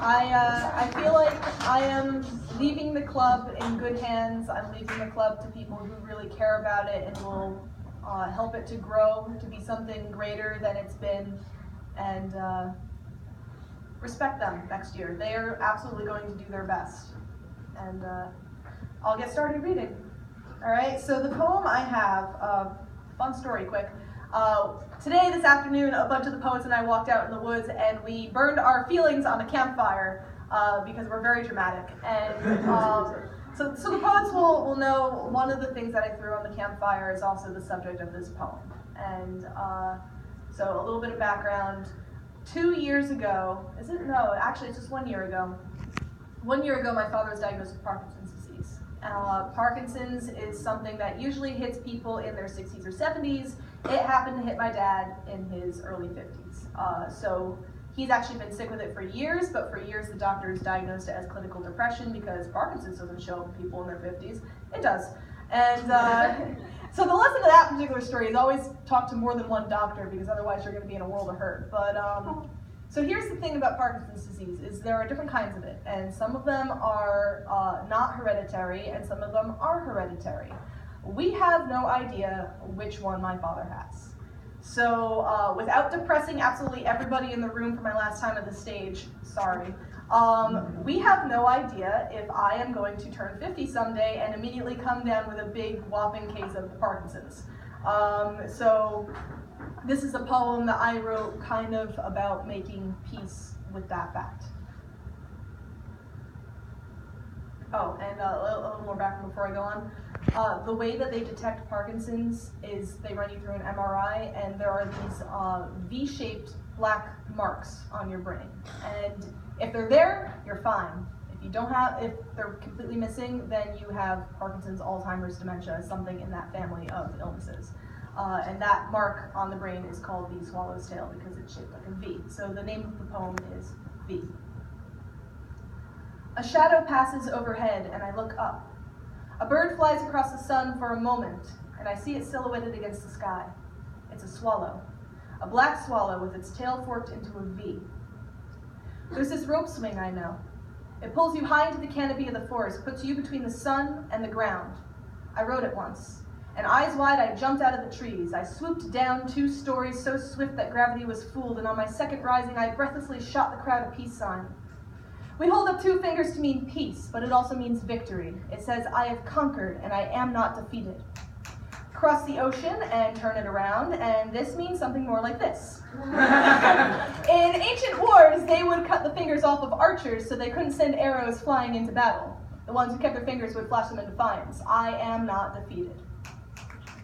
I feel like I am leaving the club in good hands. I'm leaving the club to people who really care about it and will help it to grow, to be something greater than it's been, and respect them next year. They are absolutely going to do their best. And I'll get started reading. All right, so the poem I have, fun story, quick. Today, this afternoon, a bunch of the poets and I walked out in the woods and we burned our feelings on a campfire because we're very dramatic. And so the poets will know one of the things that I threw on the campfire is also the subject of this poem. And so a little bit of background. 2 years ago, actually it's just 1 year ago. 1 year ago, my father was diagnosed with Parkinson's disease. Parkinson's is something that usually hits people in their 60s or 70s. It happened to hit my dad in his early 50s. So he's actually been sick with it for years, but for years the doctors diagnosed it as clinical depression because Parkinson's doesn't show up in people in their 50s. It does. And so the lesson of that particular story is always talk to more than one doctor because otherwise you're going to be in a world of hurt. But so here's the thing about Parkinson's disease is there are different kinds of it, and some of them are not hereditary, and some of them are hereditary. We have no idea which one my father has. So without depressing absolutely everybody in the room for my last time at the stage, sorry, we have no idea if I am going to turn 50 someday and immediately come down with a big whopping case of Parkinson's. So this is a poem that I wrote kind of about making peace with that fact. Oh, and a little more background before I go on. The way that they detect Parkinson's is they run you through an MRI, and there are these V-shaped black marks on your brain. And if they're there, you're fine. If they're completely missing, then you have Parkinson's, Alzheimer's, dementia, something in that family of illnesses. And that mark on the brain is called the swallow's tail because it's shaped like a V. So the name of the poem is V. A shadow passes overhead and I look up. A bird flies across the sun for a moment and I see it silhouetted against the sky. It's a swallow. A black swallow with its tail forked into a V. There's this rope swing I know. It pulls you high into the canopy of the forest, puts you between the sun and the ground. I rode it once. And eyes wide, I jumped out of the trees. I swooped down 2 stories so swift that gravity was fooled, and on my second rising, I breathlessly shot the crowd a peace sign. We hold up 2 fingers to mean peace, but it also means victory. It says, I have conquered, and I am not defeated. Cross the ocean and turn it around, and this means something more like this. In ancient wars, they would cut the fingers off of archers so they couldn't send arrows flying into battle. The ones who kept their fingers would flash them in defiance. I am not defeated.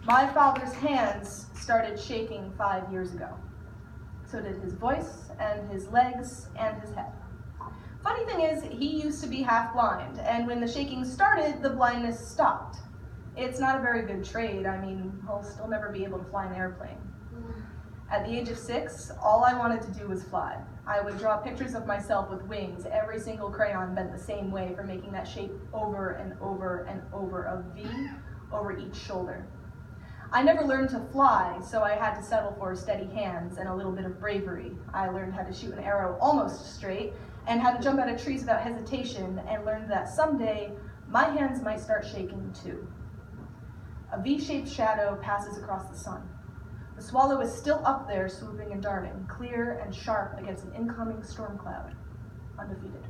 My father's hands started shaking 5 years ago. So did his voice, and his legs, and his head. Funny thing is, he used to be half blind, and when the shaking started, the blindness stopped. It's not a very good trade. I mean, he'll still never be able to fly an airplane. At the age of 6, all I wanted to do was fly. I would draw pictures of myself with wings. Every single crayon bent the same way for making that shape over and over and over, a V over each shoulder. I never learned to fly, so I had to settle for steady hands and a little bit of bravery. I learned how to shoot an arrow almost straight and how to jump out of trees without hesitation, and learned that someday my hands might start shaking too. A V-shaped shadow passes across the sun. The swallow is still up there, swooping and darting, clear and sharp against an incoming storm cloud, undefeated.